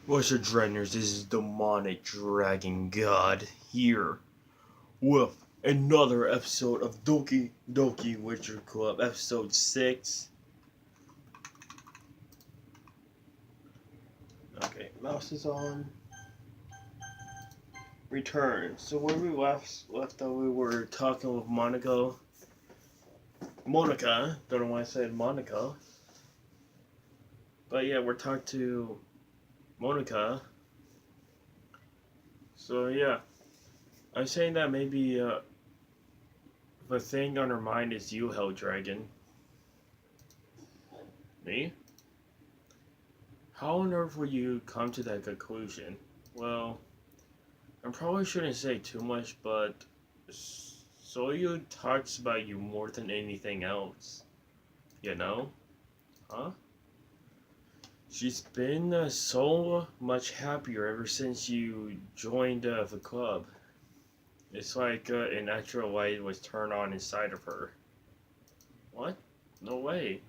What's your Dragoners? This is Demonic Dragon God here with another episode of Doki Witcher Club, episode 6. Okay, mouse is on. Return. So where we left off, we were talking with Monica. Don't know why I said Monica. But yeah, we're talking to Monica. So yeah, I'm saying that maybe the thing on her mind is you, Hell Dragon. Me? How on earth would you come to that conclusion? Well, I probably shouldn't say too much, but Soyu talks about you more than anything else. You know? Huh? She's been so much happier ever since you joined the club. It's like an natural light was turned on inside of her. What? No way.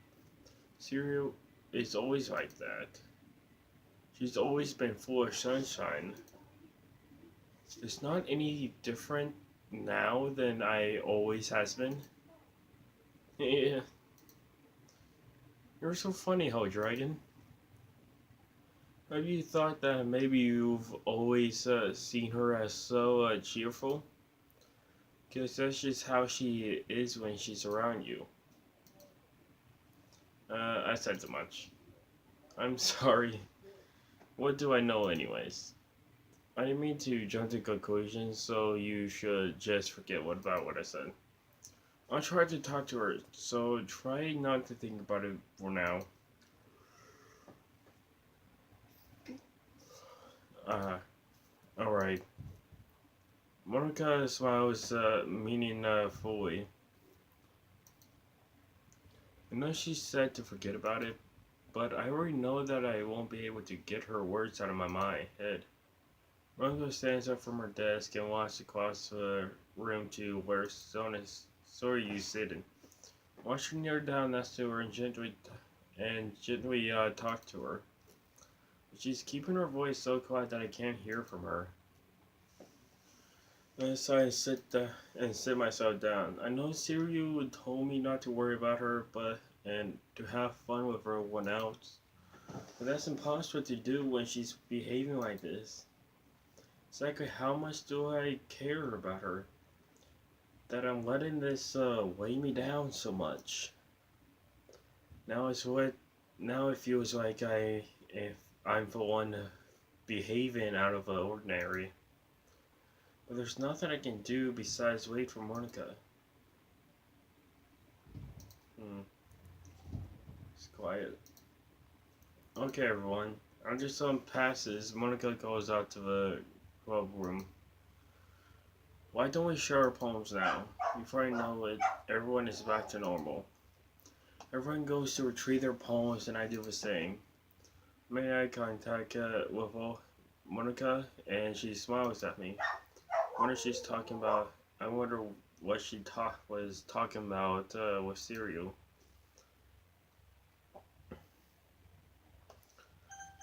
Serial is always like that. She's always been full of sunshine. It's not any different now than I always has been. Yeah. You're so funny, Ho Dragon. Have you thought that maybe you've always seen her as so cheerful? Because that's just how she is when she's around you. I said too much. I'm sorry. What do I know anyways? I didn't mean to jump to conclusions, so you should just forget what I said. I'll try to talk to her, so try not to think about it for now. Alright. Monica smiles meaningfully. I know she said to forget about it, but I already know that I won't be able to get her words out of my head. Monica stands up from her desk and walks across the room to where Sorryu's sitting. Watch her kneel down next to her and gently talk to her. She's keeping her voice so quiet that I can't hear from her. So I sit myself down. I know Siriu told me not to worry about her, and to have fun with everyone else. But that's impossible to do when she's behaving like this. Exactly how much do I care about her? That I'm letting this weigh me down so much. Now it feels like if I'm the one behaving out of the ordinary. But there's nothing I can do besides wait for Monica. It's quiet. Okay, everyone. After some passes, Monica goes out to the club room. Why don't we share our poems now? Before I know it, everyone is back to normal. Everyone goes to retrieve their poems, and I do the same. Make eye contact with Monica, and she smiles at me. I wonder she's talking about. I wonder what she was talking about with cereal.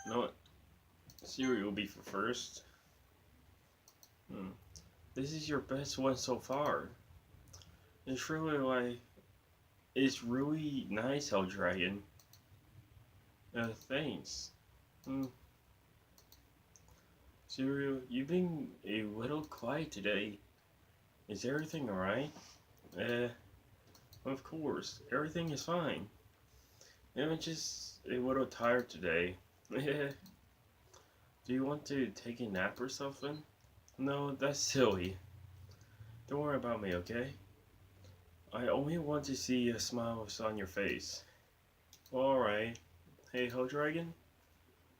You know what? Cereal will be for first. This is your best one so far. It's really nice, Hell Dragon. Thanks. Cereal, you've been a little quiet today. Is everything alright? Of course, everything is fine. I'm just a little tired today. Do you want to take a nap or something? No, that's silly. Don't worry about me, okay? I only want to see a smile on your face. Well, alright. Hey, Ho Dragon?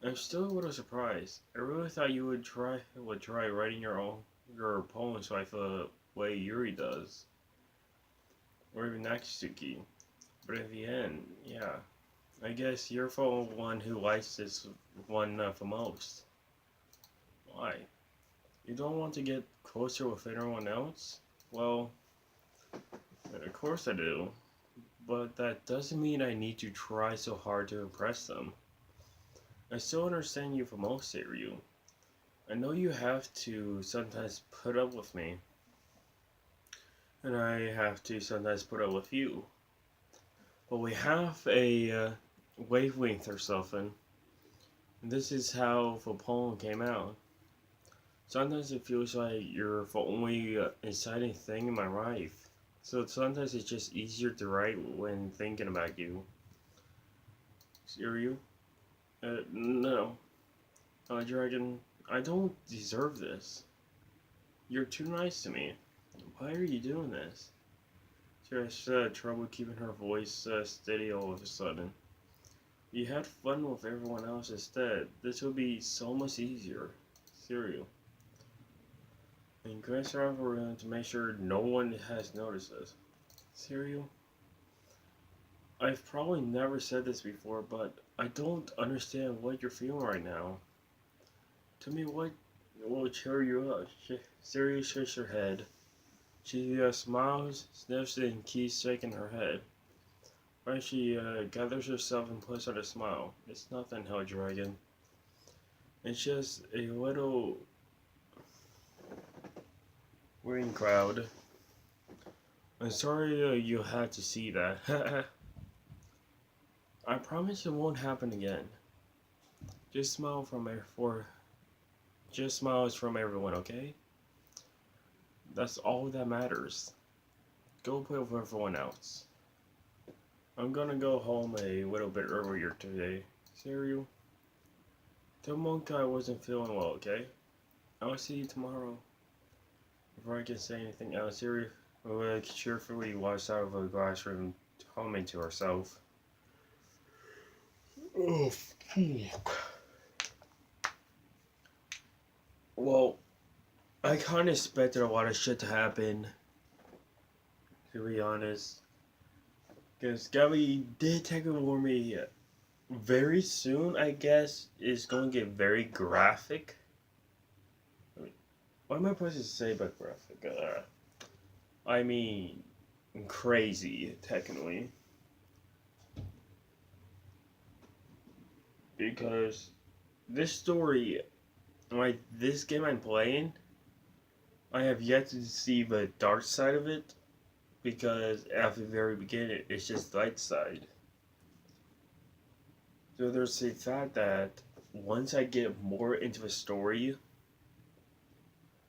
I'm still a little surprised. I really thought you would try writing your poems like the way Yuri does. Or even Natsuki. But in the end, yeah. I guess you're the one who likes this one the most. Why? You don't want to get closer with anyone else? Well, of course I do. But that doesn't mean I need to try so hard to impress them. I still understand you for most, Ryu. I know you have to sometimes put up with me, and I have to sometimes put up with you. But we have a wavelength or something. And this is how the poem came out. Sometimes it feels like you're the only exciting thing in my life. So sometimes it's just easier to write when thinking about you. Ryu? No. Dragon, I don't deserve this. You're too nice to me. Why are you doing this? She has trouble keeping her voice steady all of a sudden. You had fun with everyone else instead. This would be so much easier. Cereal. And glance around the room to make sure no one has noticed this. Cereal? I've probably never said this before, but I don't understand what you're feeling right now. Tell me what will cheer you up. Cereal shakes her head. She smiles, sniffs, and keeps shaking her head. Right, she gathers herself and puts on a smile. It's nothing, Hell Dragon. It's just a little wearing crowd. I'm sorry you had to see that. I promise it won't happen again. Just smile just smiles from everyone, okay? That's all that matters. Go play with everyone else. I'm gonna go home a little bit earlier today. Cereal? Tell Monk I wasn't feeling well, okay? I'll see you tomorrow. Before I can say anything else, Cereal will cheerfully walks out of the classroom, humming to herself. Oh, fuck. Well, I kinda expected a lot of shit to happen, to be honest. Because Gabby did take it for me very soon, I guess, is going to get very graphic. What am I supposed to say about graphic? I mean, crazy, technically. Because this story, like this game I'm playing, I have yet to see the dark side of it. Because at the very beginning, it's just light side. So there's the fact that once I get more into the story,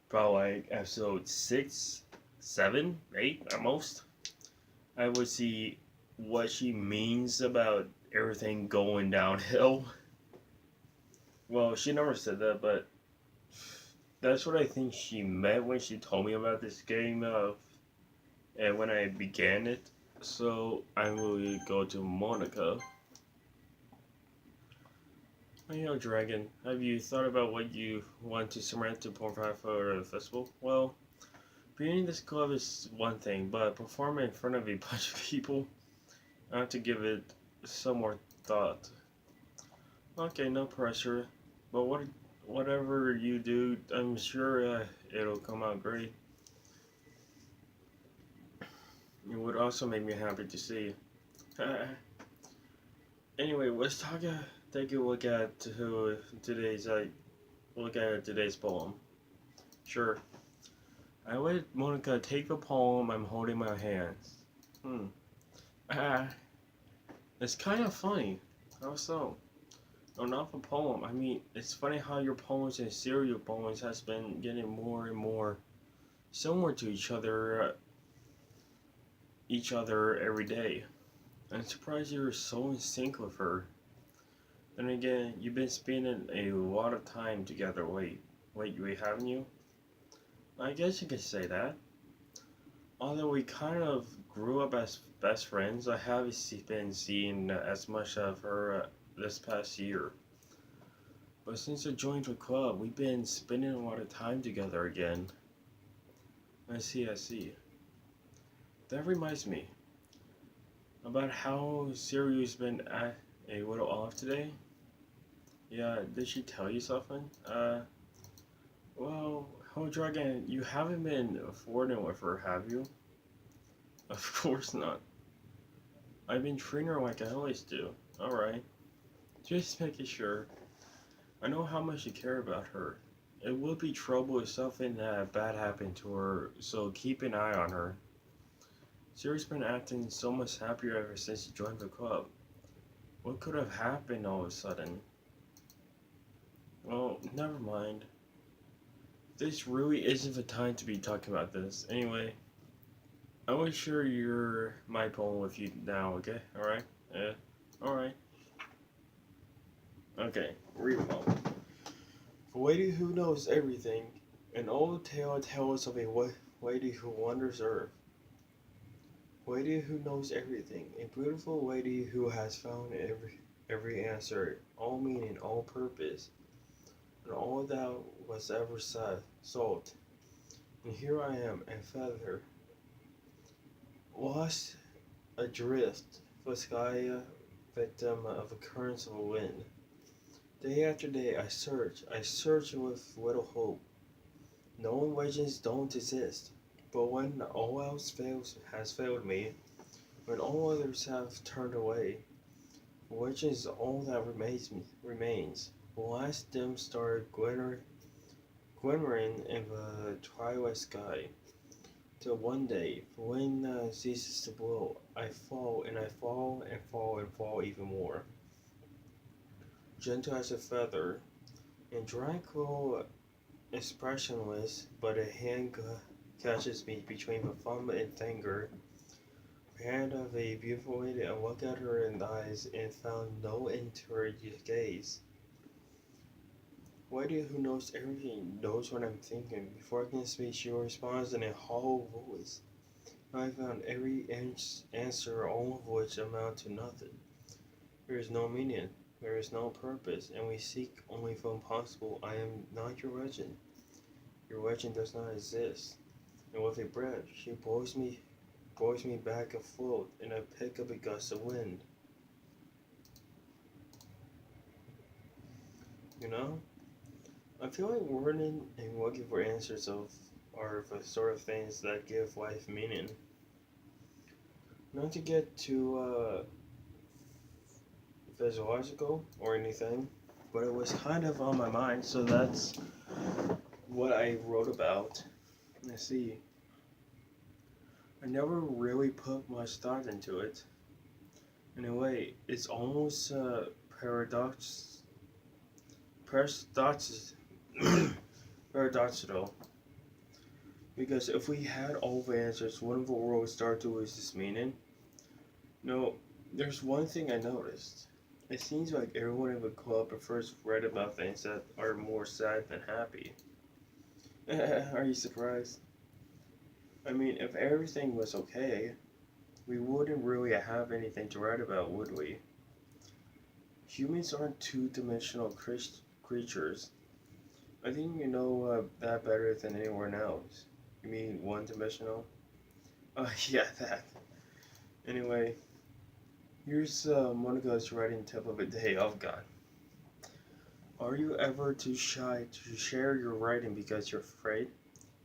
probably like episode 6, 7, 8 at most, I would see what she means about everything going downhill. Well, she never said that, but that's what I think she meant when she told me about this game and when I began it. So I will go to Monica. Dragon, have you thought about what you want to submit to perform for the festival? Well, being in this club is one thing, but performing in front of a bunch of people, I have to give it some more thought. Okay, no pressure, but whatever you do, I'm sure it'll come out great. It would also make me happy to see. Anyway, let's take a look at today's poem. Sure. I let Monica take the poem I'm holding in my hands. Ah, it's kind of funny. How so? No, not the poem. I mean, it's funny how your poems and serial poems has been getting more and more similar to each other every day. I'm surprised you're so in sync with her. Then again, you've been spending a lot of time together lately, haven't you? I guess you could say that. Although we kind of grew up as best friends, I haven't been seeing as much of her this past year. But since I joined the club, we've been spending a lot of time together again. I see. That reminds me about how Siriu's been a little off today. Yeah, did she tell you something? Well, Ho Dragon, you haven't been flirting with her, have you? Of course not. I've been treating her like I always do. Alright. Just making sure. I know how much you care about her. It would be trouble if something bad happened to her, so keep an eye on her. Siri's been acting so much happier ever since she joined the club. What could have happened all of a sudden? Well, never mind. This really isn't the time to be talking about this. Anyway, I will share my poem with you now, okay? Alright? Yeah. Alright. Okay, read them all. The lady who knows everything. An old tale tells of a lady who wanders Earth. Lady who knows everything. A beautiful lady who has found every answer, all meaning, all purpose, and all that was ever sought. And here I am, a feather, lost adrift, the sky, victim of the currents of the wind. Day after day I search with little hope. Knowing legends don't exist, but when all else has failed me, when all others have turned away, legends is all that remains. The last dim star glimmering in the twilight sky. Till one day, the wind ceases to blow, I fall and I fall and fall and fall even more. Gentle as a feather, and tranquil, expressionless, but a hand catches me between the thumb and finger. The hand of a beautiful lady. I look at her in the eyes and found no end to her gaze. Lady who knows everything knows what I'm thinking. Before I can speak, she responds in a hollow voice. I found every answer, all of which amount to nothing. There is no meaning, there is no purpose, and we seek only the impossible. I am not your legend. Your legend does not exist. And with a breath, she blows me back afloat in a pick of a gust of wind. You know? I feel like learning and looking for answers are the sort of things that give life meaning. Not to get too physiological or anything, but it was kind of on my mind, so that's what I wrote about. Let's see. I never really put much thought into it. In a way, it's almost paradoxical. Because if we had all the answers, wouldn't the world start to lose its meaning? No, there's one thing I noticed. It seems like everyone in the club prefers to write about things that are more sad than happy. Are you surprised? I mean, if everything was okay, we wouldn't really have anything to write about, would we? Humans aren't two-dimensional creatures. I think you know that better than anyone else. You mean one-dimensional? Oh, yeah, that. Anyway, here's Monica's writing tip of the day. Oh, God. Are you ever too shy to share your writing because you're afraid?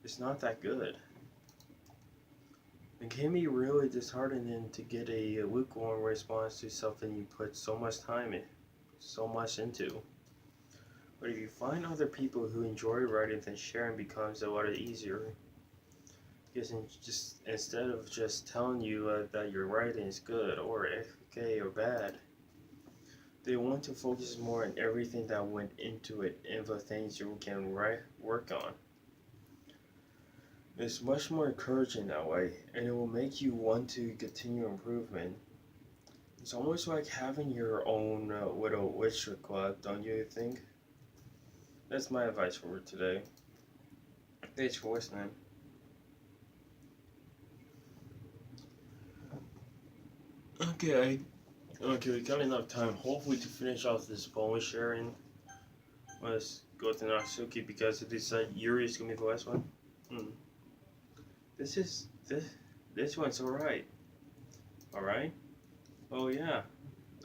It's not that good. It can be really disheartening to get a lukewarm response to something you put so much time in, so much into. But if you find other people who enjoy writing, then sharing becomes a lot easier. Because instead of just telling you that your writing is good or okay or bad, they want to focus more on everything that went into it and the things you can work on. It's much more encouraging that way, and it will make you want to continue improvement. It's almost like having your own little literature club, don't you think? That's my advice for today. Thanks for listening. Okay, we got enough time, hopefully, to finish off this poem sharing. Let's go to Natsuki because it is Yuri is gonna be the last one. This one's alright. Alright? Oh yeah.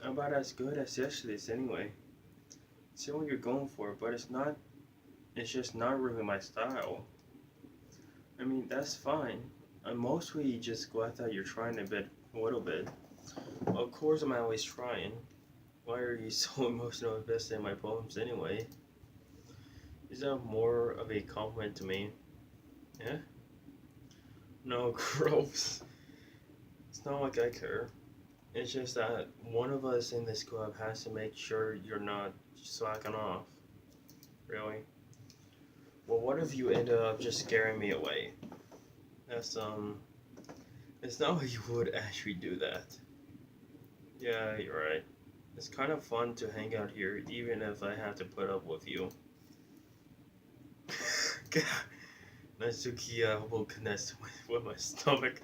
About as good as yesterday's anyway. See what you're going for, but it's just not really my style. I mean, that's fine. I'm mostly just glad that you're trying a little bit. Of course I'm always trying. Why are you so emotional invested in my poems anyway? Is that more of a compliment to me? Yeah? No, gross. It's not like I care. It's just that one of us in this club has to make sure you're not slacking off. Really? Well, what if you end up just scaring me away? That's, it's not like you would actually do that. Yeah, you're right. It's kind of fun to hang out here, even if I have to put up with you. God, Natsuki will connect with my stomach.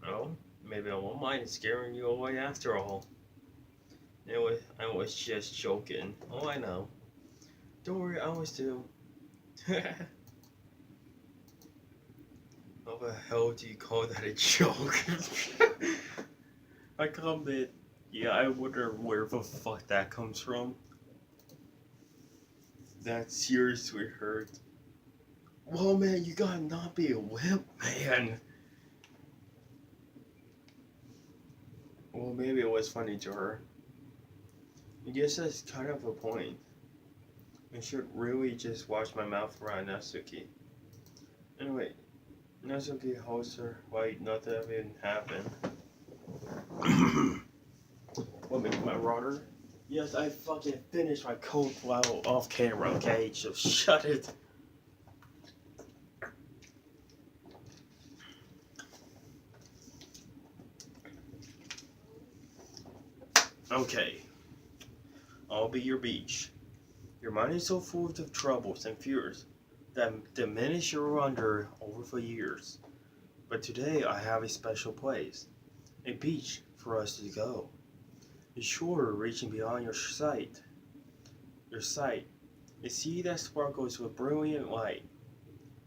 Oh, maybe I won't mind scaring you away after all. Anyway, I was just joking. Oh, I know. Don't worry, I was too. How the hell do you call that a joke? I comment. Yeah, I wonder where the fuck that comes from. That seriously hurt. Whoa, man, you gotta not be a wimp, man. Well, maybe it was funny to her. I guess that's kind of a point. I should really just watch my mouth around Natsuki. Anyway, Natsuki holds her like nothing even happened. What, make my water? Yes, I fucking finished my cold flower off camera, okay? So shut it. Okay. I'll be your beach. Your mind is so full of troubles and fears that diminish your wonder over the years. But today I have a special place, a beach for us to go. A shore reaching beyond your sight. A sea that sparkles with brilliant light.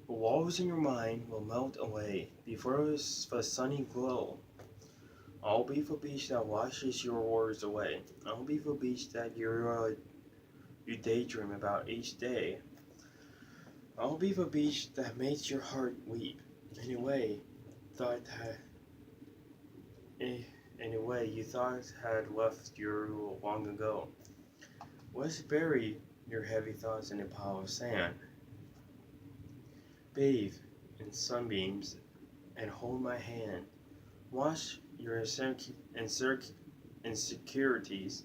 The walls in your mind will melt away before the sunny glow. I'll be the beach that washes your worries away. I'll be the beach that you daydream about each day. I'll be the beach that makes your heart weep. Anyway, you thought had left you long ago. Let's bury your heavy thoughts in a pile of sand. Bathe in sunbeams and hold my hand. Wash your insecurities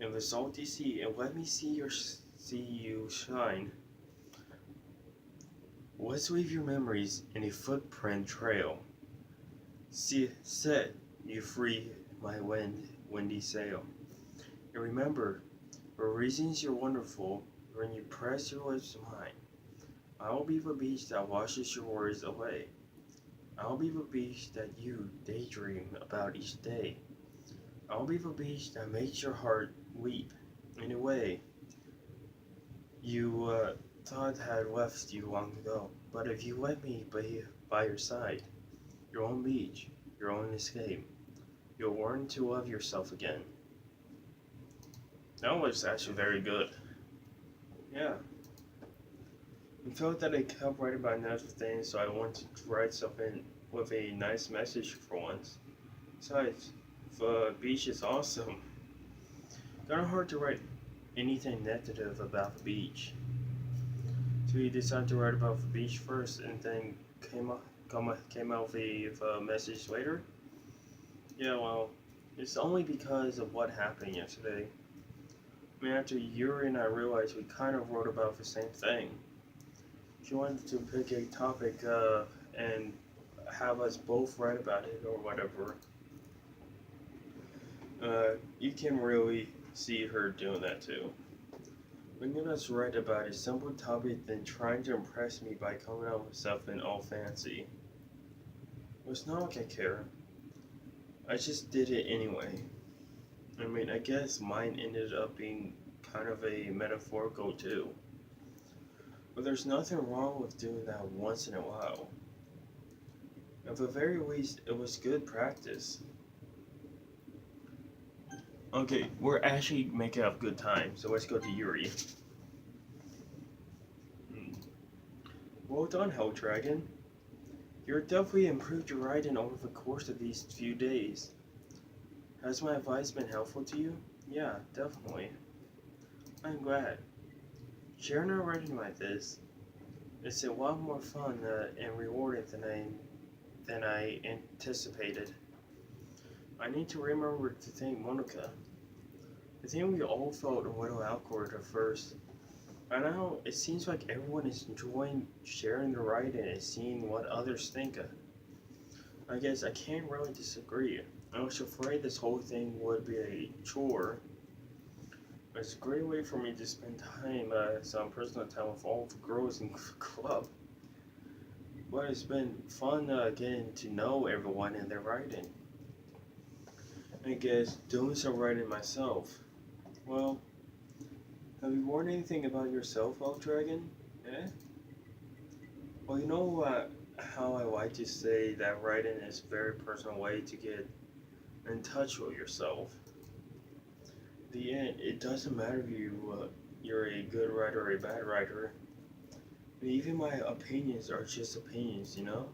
in the salty sea and let me see you shine. Let's leave your memories in a footprint trail. Set you free my windy sail. And remember, for reasons you're wonderful, when you press your lips to mine, I'll be the beach that washes your worries away. I'll be the beach that you daydream about each day. I'll be the beach that makes your heart weep in a way you thought had left you long ago. But if you let me be by your side, your own beach, your own escape, you'll learn to love yourself again. That was actually very good. Yeah. I felt that I kept writing about natural things, so I wanted to write something with a nice message for once. Besides, the beach is awesome. Kinda hard to write anything negative about the beach. So we decided to write about the beach first, and then came out with a message later. Yeah, well, it's only because of what happened yesterday. I mean, after Yuri and I realized we kind of wrote about the same thing. She wanted to pick a topic and have us both write about it or whatever. You can really see her doing that too. Bringing us write about a simple topic than trying to impress me by coming up with something all fancy. It's not like I care. I just did it anyway. I mean, I guess mine ended up being kind of a metaphorical too. But there's nothing wrong with doing that once in a while. At the very least, it was good practice. Okay, we're actually making up good time, so let's go to Yuri. Well done, Hell Dragon. You're definitely improved your writing over the course of these few days. Has my advice been helpful to you? Yeah, definitely. I'm glad. Sharing a writing like this is a lot more fun and rewarding than I anticipated. I need to remember to thank Monica. I think we all felt a little awkward at first. And now it seems like everyone is enjoying sharing the writing and seeing what others think. I guess I can't really disagree. I was afraid this whole thing would be a chore. It's a great way for me to spend time, some personal time with all the girls in the club. But it's been fun getting to know everyone and their writing. I guess doing some writing myself. Well, have you learned anything about yourself, Elk Dragon? Eh? Well, you know how I like to say that writing is a very personal way to get in touch with yourself. In the end, it doesn't matter if you're a good writer or a bad writer. Even my opinions are just opinions, you know?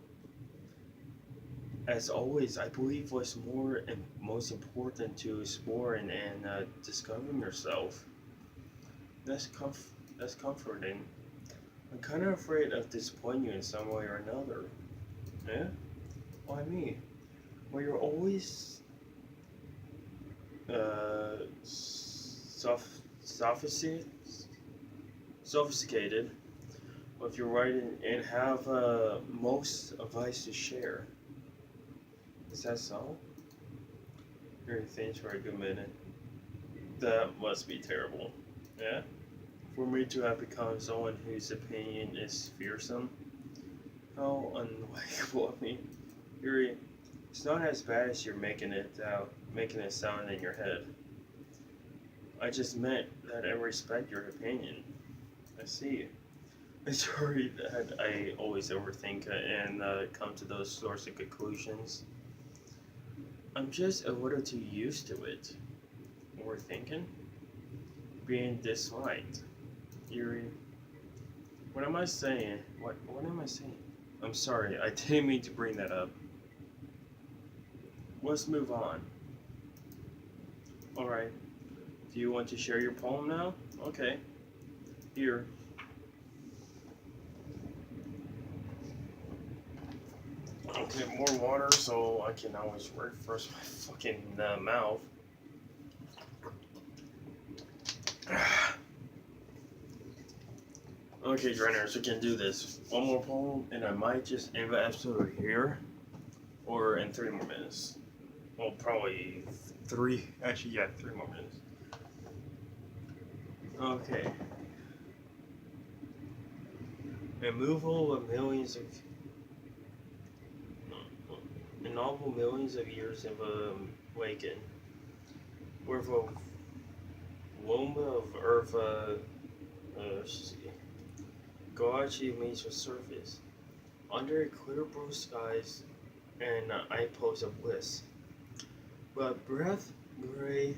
As always, I believe what's more and most important to exploring and discovering yourself. That's comforting. I'm kind of afraid of disappointing you in some way or another. Yeah? Why me? Well, you're always sophisticated with your writing and have most advice to share. Is that so? Hearing things for a good minute. That must be terrible. Yeah? For me to have become someone whose opinion is fearsome? How unlikable of me. Yuri, it's not as bad as you're making it sound in your head. I just meant that I respect your opinion. I see. It's sorry that I always overthink and come to those sorts of conclusions. I'm just a little too used to it. Overthinking? Being disliked. Yuri. What am I saying? What am I saying? I'm sorry, I didn't mean to bring that up. Let's move on. Alright. Do you want to share your poem now? Okay. Here. I'll get more water so I can always refresh my fucking mouth. Okay, Drainers, we can do this. One more poem, and I might just end the episode here, or in 3 more minutes. Well, probably 3. Actually, yeah, 3 more minutes. Okay. Removal of millions of a novel millions of years in the making, where the womb of Earth, Goachi meets the surface, under clear blue skies and eye posts of bliss. But breath gray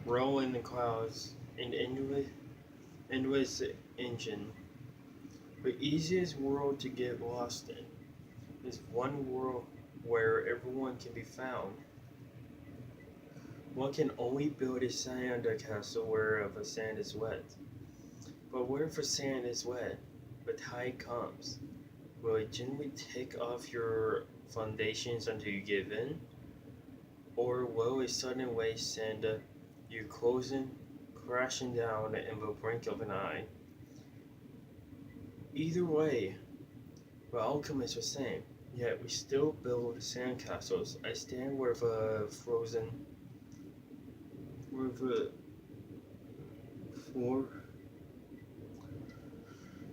roll in the clouds and endless engine. The easiest world to get lost in is one world where everyone can be found. One can only build a sand castle where the sand is wet. But where the sand is wet, the tide comes. Will it gently take off your foundations until you give in? Or will a sudden wave send you crashing down in the brink of an eye? Either way, the outcome is the same, yet we still build sandcastles. I stand where the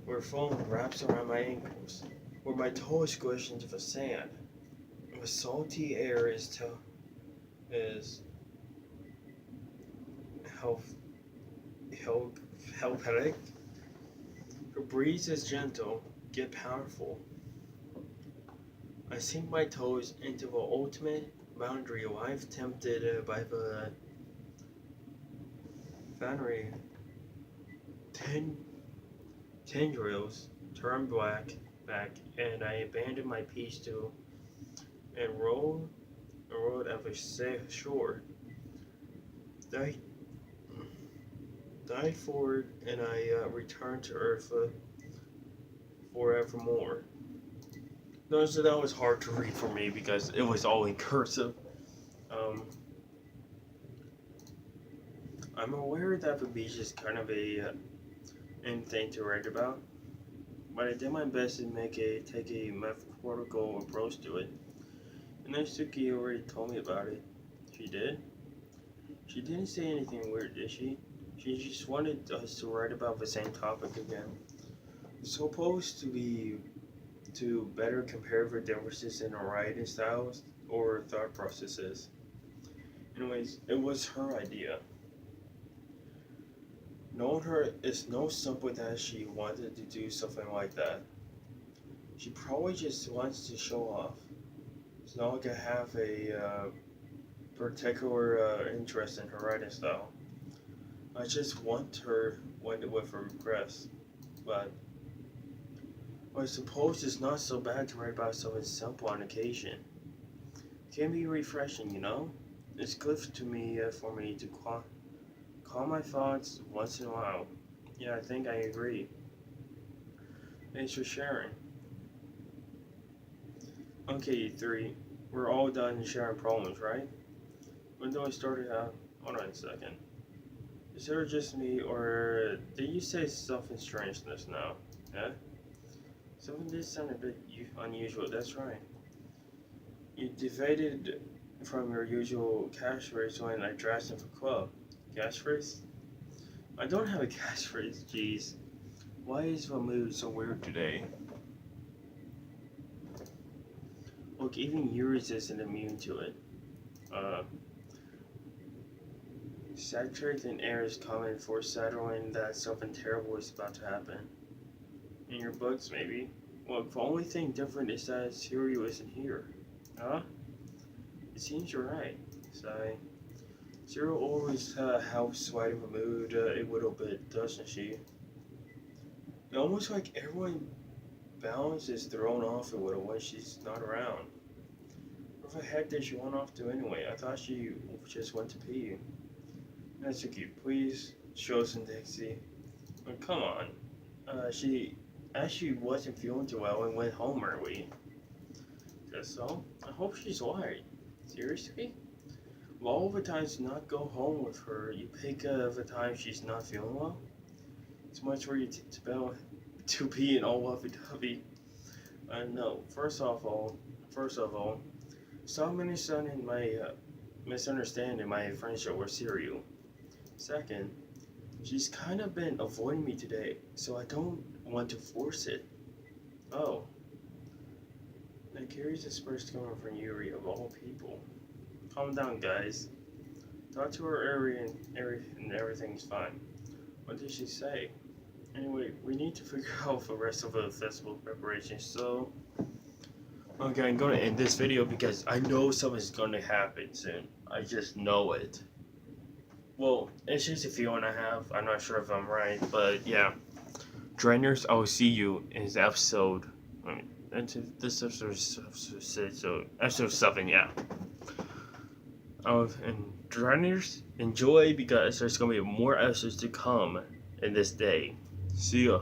where foam wraps around my ankles, where my toes squish into the sand. The salty air is helphatic. The breeze is gentle, yet powerful. I sink my toes into the ultimate boundary life, tempted by the Fannery tendrils turn back, and I abandon my peace to and rolled at the shore. died for it, and I returned to Earth forevermore. Notice that was hard to read for me because it was all in cursive. Um, I'm aware that the beach is kind of a in thing to write about, but I did my best to take a methodical approach to it. And Suki already told me about it. She did? She didn't say anything weird, did she? She just wanted us to write about the same topic again. It's supposed to be to better compare the differences in our writing styles or thought processes. Anyways, it was her idea. Knowing her is no simple that she wanted to do something like that. She probably just wants to show off. It's not like I have a particular interest in her writing style. I just want her with her request. But I suppose it's not so bad to write about something simple on occasion. It can be refreshing, you know? It's good to me for me to calm my thoughts once in a while. Yeah, I think I agree. Thanks for sharing. Okay, you three. We're all done sharing problems, right? When do I start it out? Hold on a second. Is there just me, or did you say something strange just now? Yeah? Something did sound a bit unusual, that's right. You deviated from your usual catchphrase when I dressed in for club. Catchphrase? I don't have a catchphrase, jeez. Why is the mood so weird today? Look, even yours isn't immune to it. Saturated air is common for settling that something terrible is about to happen. In your books, maybe. Look, the only thing different is that Sirio isn't here. Huh? It seems you're right. Sigh. Zero always helps lighten the mood a little bit, doesn't she? It's almost like everyone balance is thrown off a little when she's not around. Where the heck did she run off to anyway? I thought she just went to pee. Natsuki, please show some Dixie. Oh, come on. She actually wasn't feeling too well and went home early. Guess so. I hope she's alright. Seriously? Of all the times to not go home with her, you pick the time she's not feeling well? It's much for you to be an all lovey-dovey. No. First of all, stop misunderstanding my friendship with Sirio. Second, she's kind of been avoiding me today, so I don't want to force it. Oh. That carries a spurs coming from Yuri of all people. Calm down, guys. Talk to her area and everything's fine. What did she say? Anyway, we need to figure out the rest of the festival preparations, so... Okay, I'm gonna end this video because I know something's gonna happen soon. I just know it. Well, it's just a feeling I have. I'm not sure if I'm right, but yeah. Drainers, I will see you in this episode. This episode 7, yeah. And Drainers, enjoy because there's gonna be more episodes to come in this day. See ya.